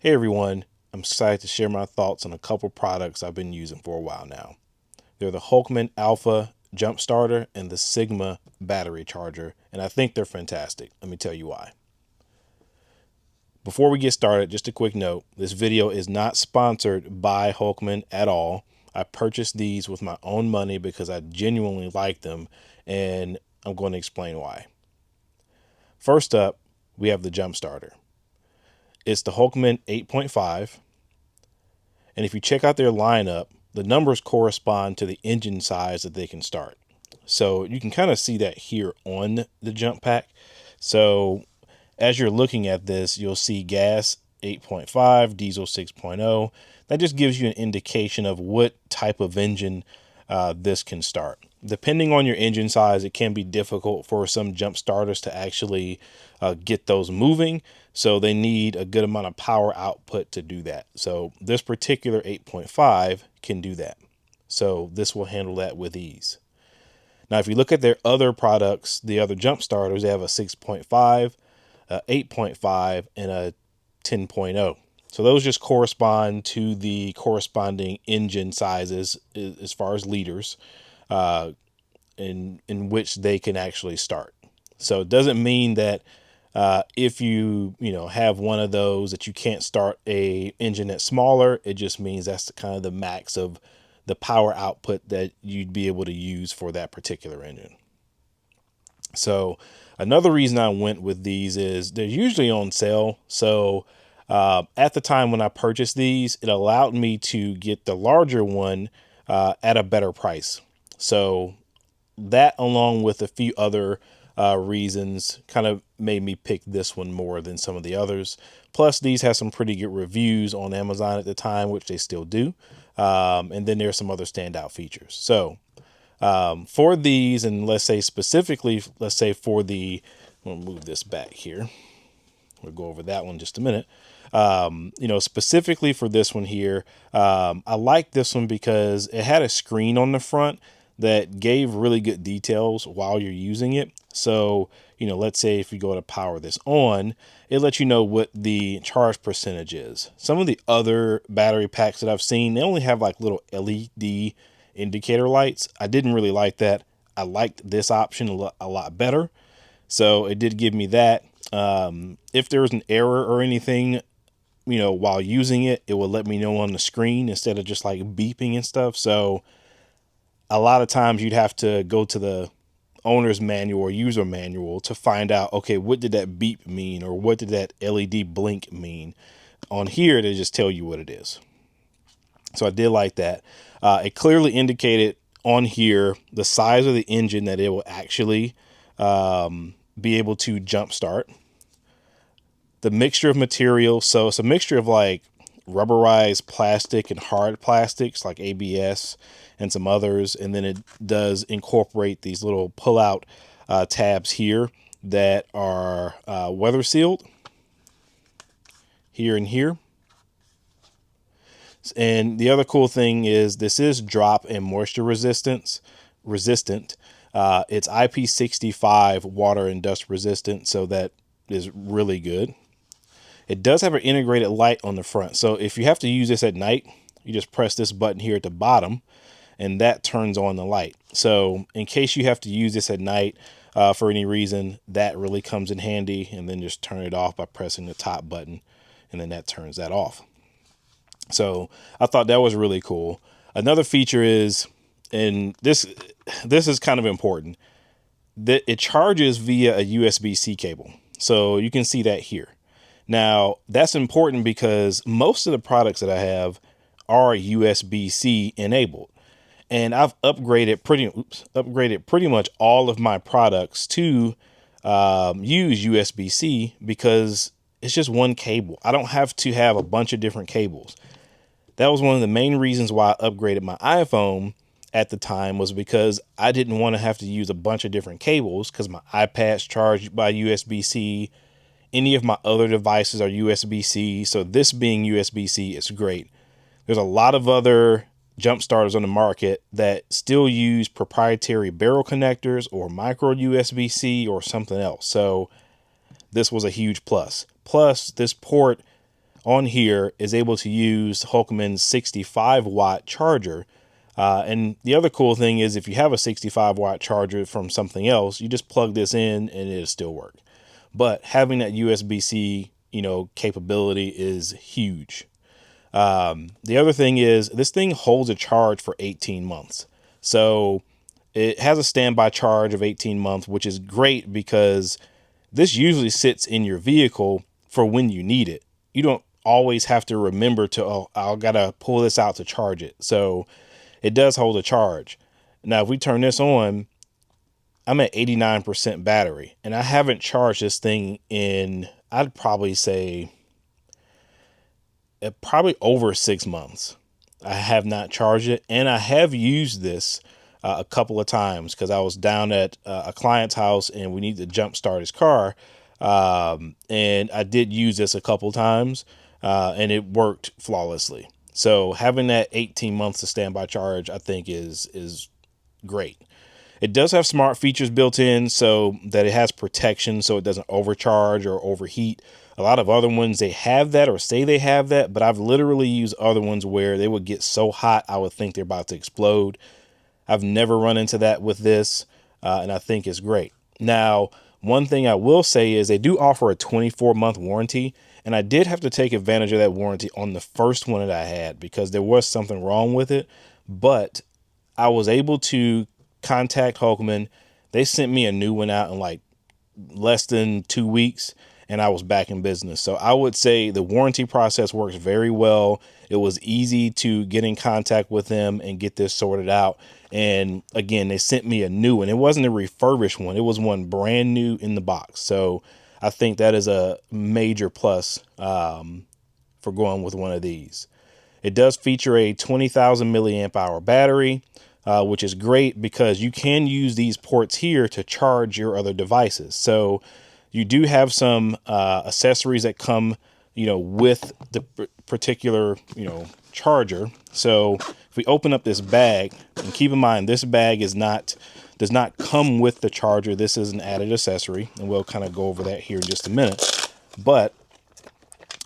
Hey everyone, I'm excited to share my thoughts on a couple products I've been using for a while now. They're the Hulkman Alpha Jump Starter and the Sigma Battery Charger, and I think they're fantastic. Let me tell you why. Before we get started, just a quick note, this video is not sponsored by Hulkman at all. I purchased these with my own money because I genuinely like them, and I'm going to explain why. First up, we have the Jump Starter. It's the Hulkman 8.5. And if you check out their lineup, the numbers correspond to the engine size that they can start. So you can kind of see that here on the jump pack. So as you're looking at this, you'll see gas 8.5, diesel 6.0. That just gives you an indication of what type of engine this can start. Depending on your engine size, it can be difficult for some jump starters to actually get those moving. So they need a good amount of power output to do that. So this particular 8.5 can do that. So this will handle that with ease. Now, if you look at their other products, the other jump starters, they have a 6.5, 8.5, and a 10.0. So those just correspond to the corresponding engine sizes as far as liters in which they can actually start. So it doesn't mean that if you have one of those that you can't start a engine that's smaller. It just means that's kind of the max of the power output that you'd be able to use for that particular engine. So another reason I went with these is they're usually on sale. So at the time when I purchased these, it allowed me to get the larger one at a better price. So that, along with a few other reasons, kind of made me pick this one more than some of the others. Plus, these have some pretty good reviews on Amazon at the time, which they still do. And then there's some other standout features. So for these, and let's say specifically, let's say for the, we'll move this back here. We'll go over that one in just a minute. Specifically for this one here, I like this one because it had a screen on the front that gave really good details while you're using it. So, let's say if you go to power this on, it lets you know what the charge percentage is. Some of the other battery packs that I've seen, they only have like little LED indicator lights. I didn't really like that. I liked this option a lot better. So it did give me that. If there was an error or anything, while using it, it will let me know on the screen instead of just like beeping and stuff. So a lot of times you'd have to go to the owner's manual or user manual to find out, okay, what did that beep mean? Or what did that LED blink mean? On here, they just tell you what it is. So I did like that. It clearly indicated on here the size of the engine that it will actually be able to jumpstart. The mixture of materials, so it's a mixture of like rubberized plastic and hard plastics like ABS and some others. And then it does incorporate these little pull-out tabs here that are weather sealed here and here. And the other cool thing is this is drop and moisture resistant. It's IP65 water and dust resistant, so that is really good. It does have an integrated light on the front. So if you have to use this at night, you just press this button here at the bottom and that turns on the light. So in case you have to use this at night for any reason, that really comes in handy. And then just turn it off by pressing the top button, and then that turns that off. So I thought that was really cool. Another feature is, and this is kind of important, that it charges via a USB-C cable. So you can see that here. Now, that's important because most of the products that I have are USB-C enabled. And I've upgraded pretty much all of my products to use USB-C because it's just one cable. I don't have to have a bunch of different cables. That was one of the main reasons why I upgraded my iPhone at the time, was because I didn't want to have to use a bunch of different cables because my iPad's charged by USB-C. Any of my other devices are USB-C. So this being USB-C is great. There's a lot of other jump starters on the market that still use proprietary barrel connectors or micro USB-C or something else. So this was a huge plus. Plus, this port on here is able to use Hulkman's 65-watt charger. And the other cool thing is if you have a 65-watt charger from something else, you just plug this in and it'll still work. But having that USB-C, capability is huge. The other thing is this thing holds a charge for 18 months. So it has a standby charge of 18 months, which is great because this usually sits in your vehicle for when you need it. You don't always have to remember I gotta pull this out to charge it. So it does hold a charge. Now, if we turn this on, I'm at 89% battery, and I haven't charged this thing in, I'd probably say, probably over 6 months. I have not charged it, and I have used this a couple of times because I was down at a client's house and we need to jump start his car. And I did use this a couple times and it worked flawlessly. So having that 18 months of standby charge, I think is great. It does have smart features built in so that it has protection so it doesn't overcharge or overheat. A lot of other ones, they have that or say they have that, but I've literally used other ones where they would get so hot I would think they're about to explode. I've never run into that with this, and I think it's great. Now, one thing I will say is they do offer a 24-month warranty, and I did have to take advantage of that warranty on the first one that I had because there was something wrong with it, but I was able to contact Hulkman. They sent me a new one out in like less than 2 weeks, and I was back in business. So I would say the warranty process works very well. It was easy to get in contact with them and get this sorted out. And again, they sent me a new one. It wasn't a refurbished one. It was one brand new in the box. So I think that is a major plus for going with one of these. It does feature a 20,000 milliamp hour battery, which is great because you can use these ports here to charge your other devices. So you do have some accessories that come, with the particular, charger. So if we open up this bag, and keep in mind, this bag does not come with the charger. This is an added accessory, and we'll kind of go over that here in just a minute. But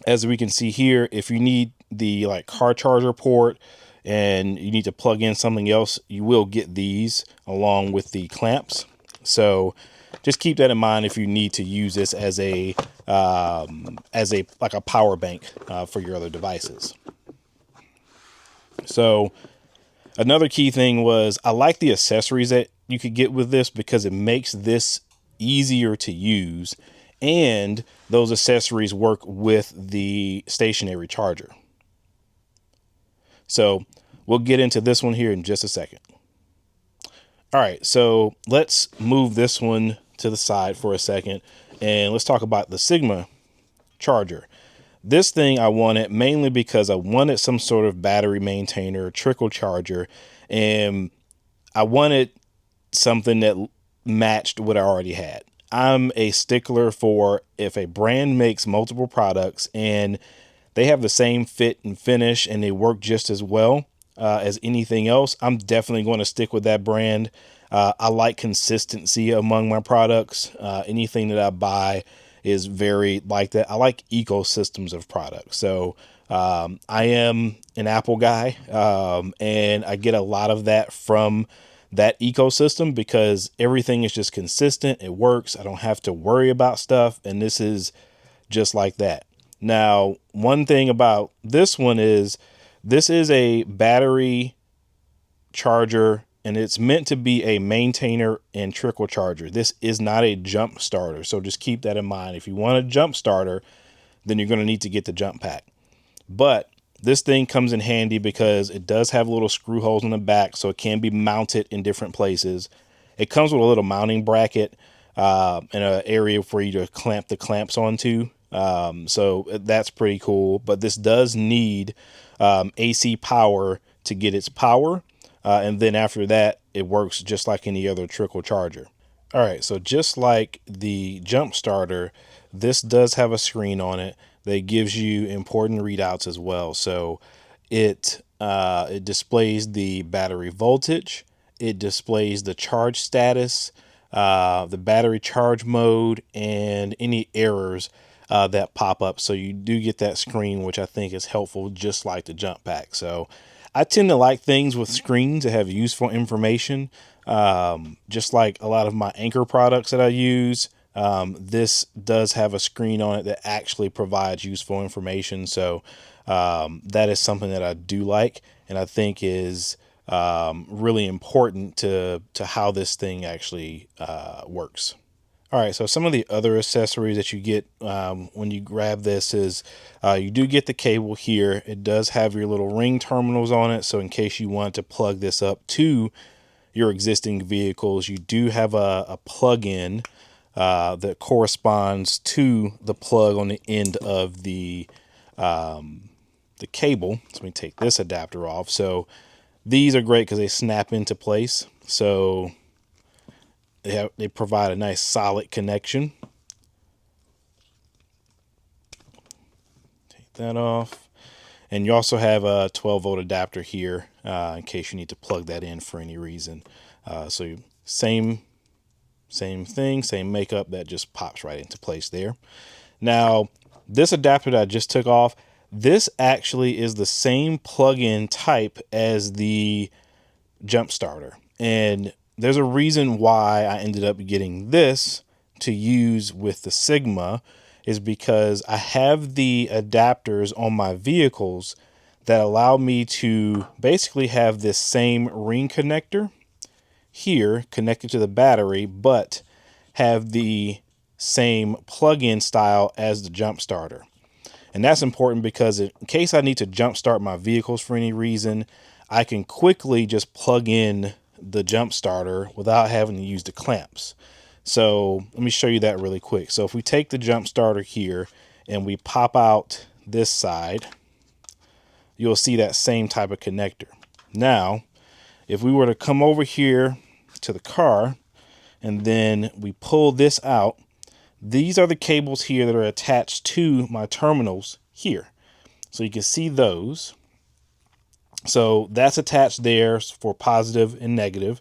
as we can see here, if you need the car charger port and you need to plug in something else, you will get these along with the clamps. So just keep that in mind if you need to use this as a power bank for your other devices. So another key thing was I like the accessories that you could get with this because it makes this easier to use, and those accessories work with the stationary charger. So we'll get into this one here in just a second. All right, so let's move this one to the side for a second and let's talk about the Sigma charger. This thing I wanted mainly because I wanted some sort of battery maintainer, trickle charger, and I wanted something that matched what I already had. I'm a stickler for if a brand makes multiple products and they have the same fit and finish and they work just as well as anything else, I'm definitely going to stick with that brand. I like consistency among my products. Anything that I buy is very like that. I like ecosystems of products. So I am an Apple guy, and I get a lot of that from that ecosystem because everything is just consistent. It works. I don't have to worry about stuff. And this is just like that. Now, one thing about this one is this is a battery charger and it's meant to be a maintainer and trickle charger. This is not a jump starter. So just keep that in mind. If you want a jump starter, then you're going to need to get the jump pack. But this thing comes in handy because it does have little screw holes in the back, so it can be mounted in different places. It comes with a little mounting bracket and an area for you to clamp the clamps onto. So that's pretty cool. But this does need AC power to get its power. And then after that, it works just like any other trickle charger. All right, so just like the jump starter, this does have a screen on it that gives you important readouts as well. So it displays the battery voltage, it displays the charge status, the battery charge mode, and any errors. that pop up. So you do get that screen, which I think is helpful, just like the jump pack. So I tend to like things with screens that have useful information, just like a lot of my Anchor products that I use. This does have a screen on it that actually provides useful information. So that is something that I do like, and I think is really important to how this thing actually works. All right, so some of the other accessories that you get when you grab this is you do get the cable here. It does have your little ring terminals on it, so in case you want to plug this up to your existing vehicles, you do have a plug-in that corresponds to the plug on the end of the cable. So let me take this adapter off. So these are great because they snap into place. So they provide a nice solid connection. Take that off. And you also have a 12-volt adapter here in case you need to plug that in for any reason. So same thing, same makeup, that just pops right into place there. Now, this adapter that I just took off, this actually is the same plug-in type as the jump starter. And there's a reason why I ended up getting this to use with the Sigma, is because I have the adapters on my vehicles that allow me to basically have this same ring connector here connected to the battery, but have the same plug-in style as the jump starter. And that's important because in case I need to jump start my vehicles for any reason, I can quickly just plug in the jump starter without having to use the clamps. So let me show you that really quick. So if we take the jump starter here and we pop out this side, you'll see that same type of connector. Now, if we were to come over here to the car and then we pull this out, these are the cables here that are attached to my terminals here. So you can see those. So that's attached there for positive and negative.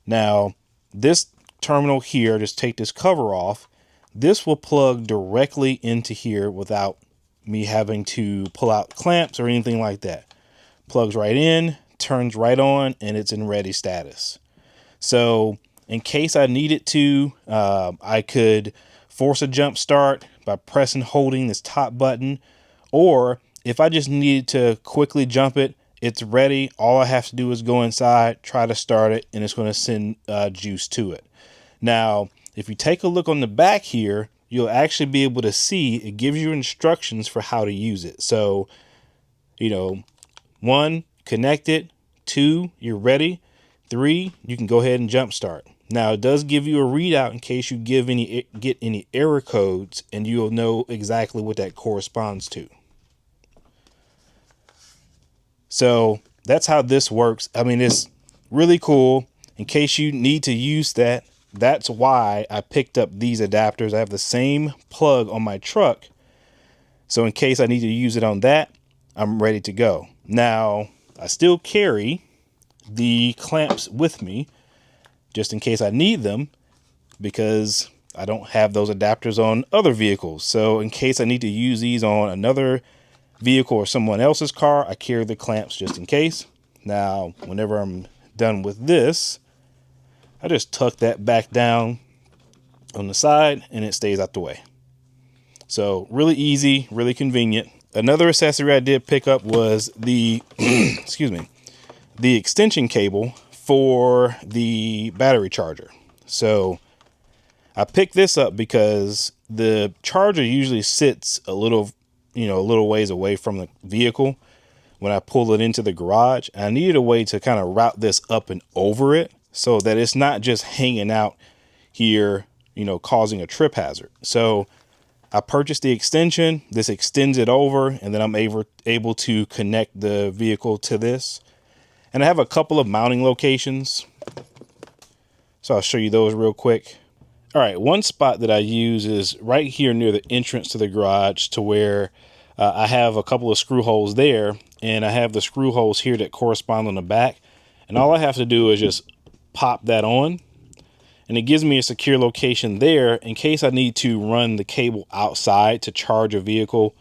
Now, this terminal here, just take this cover off. This will plug directly into here without me having to pull out clamps or anything like that. Plugs right in, turns right on, and it's in ready status. So in case I needed to, I could force a jump start by pressing holding this top button, or if I just needed to quickly jump it, it's ready. All I have to do is go inside, try to start it, and it's going to send juice to it. Now, if you take a look on the back here, you'll actually be able to see it gives you instructions for how to use it. So, 1, connect it. 2, you're ready. 3, you can go ahead and jump start. Now, it does give you a readout in case you get any error codes, and you'll know exactly what that corresponds to. So that's how this works. I mean, it's really cool. In case you need to use that, that's why I picked up these adapters. I have the same plug on my truck. So in case I need to use it on that, I'm ready to go. Now, I still carry the clamps with me just in case I need them, because I don't have those adapters on other vehicles. So in case I need to use these on another vehicle or someone else's car, I carry the clamps just in case. Now, whenever I'm done with this, I just tuck that back down on the side and it stays out the way. So really easy, really convenient. Another accessory I did pick up was the, excuse me, the extension cable for the battery charger. So I picked this up because the charger usually sits a little ways away from the vehicle when I pull it into the garage. And I needed a way to kind of route this up and over it so that it's not just hanging out here, causing a trip hazard. So I purchased the extension. This extends it over, and then I'm able to connect the vehicle to this. And I have a couple of mounting locations, so I'll show you those real quick. All right, one spot that I use is right here near the entrance to the garage, to where I have a couple of screw holes there, and I have the screw holes here that correspond on the back. And all I have to do is just pop that on, and it gives me a secure location there in case I need to run the cable outside to charge a vehicle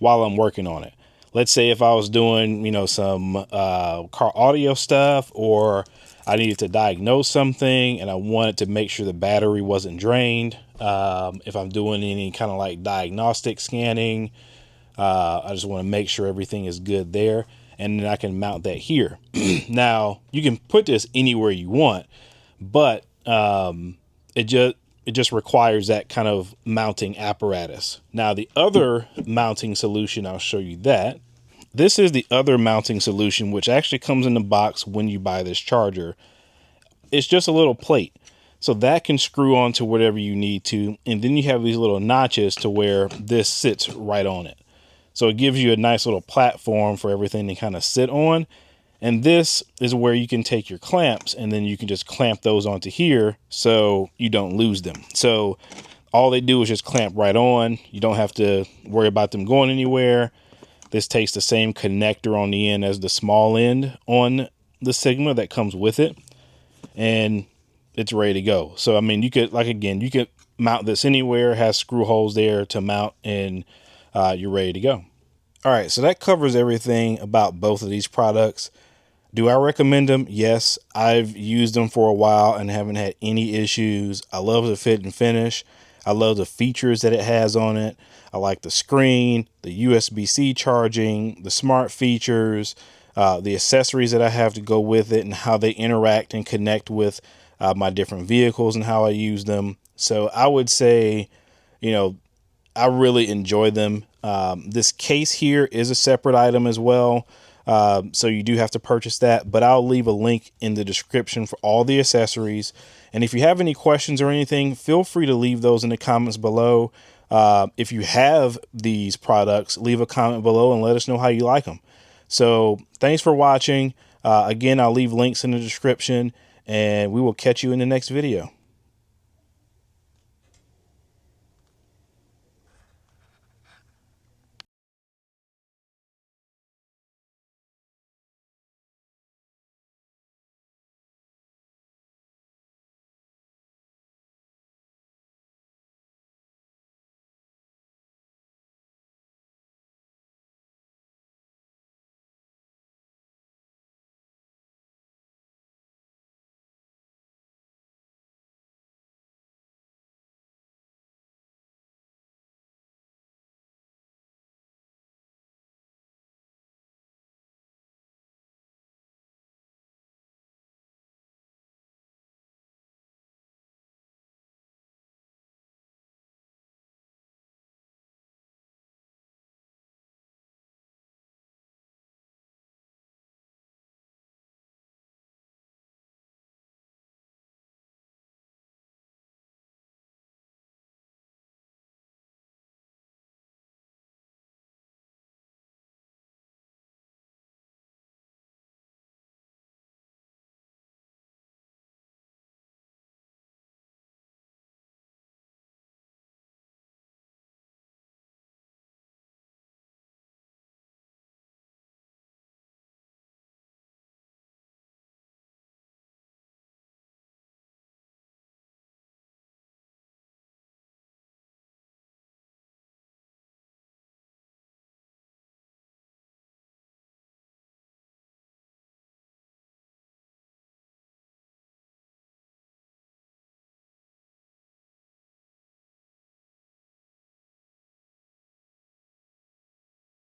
while I'm working on it. Let's say if I was doing, some car audio stuff, or I needed to diagnose something and I wanted to make sure the battery wasn't drained. If I'm doing any kind of like diagnostic scanning, I just want to make sure everything is good there. And then I can mount that here. Now, you can put this anywhere you want, but it just requires that kind of mounting apparatus. Now, the other mounting solution, I'll show you that. This is the other mounting solution, which actually comes in the box when you buy this charger. It's just a little plate. So that can screw on to whatever you need to. And then you have these little notches to where this sits right on it. So it gives you a nice little platform for everything to kind of sit on. And this is where you can take your clamps and then you can just clamp those onto here so you don't lose them. So all they do is just clamp right on. You don't have to worry about them going anywhere. This takes the same connector on the end as the small end on the Sigma that comes with it. And it's ready to go. So, I mean, you could mount this anywhere. It has screw holes there to mount, and you're ready to go. All right, so that covers everything about both of these products. Do I recommend them? Yes, I've used them for a while and haven't had any issues. I love the fit and finish. I love the features that it has on it. I like the screen, the USB-C charging, the smart features, the accessories that I have to go with it, and how they interact and connect with my different vehicles and how I use them. So I would say, I really enjoy them. This case here is a separate item as well. So you do have to purchase that, but I'll leave a link in the description for all the accessories. And if you have any questions or anything, feel free to leave those in the comments below. If you have these products, leave a comment below and let us know how you like them. So thanks for watching. Again, I'll leave links in the description, and we will catch you in the next video.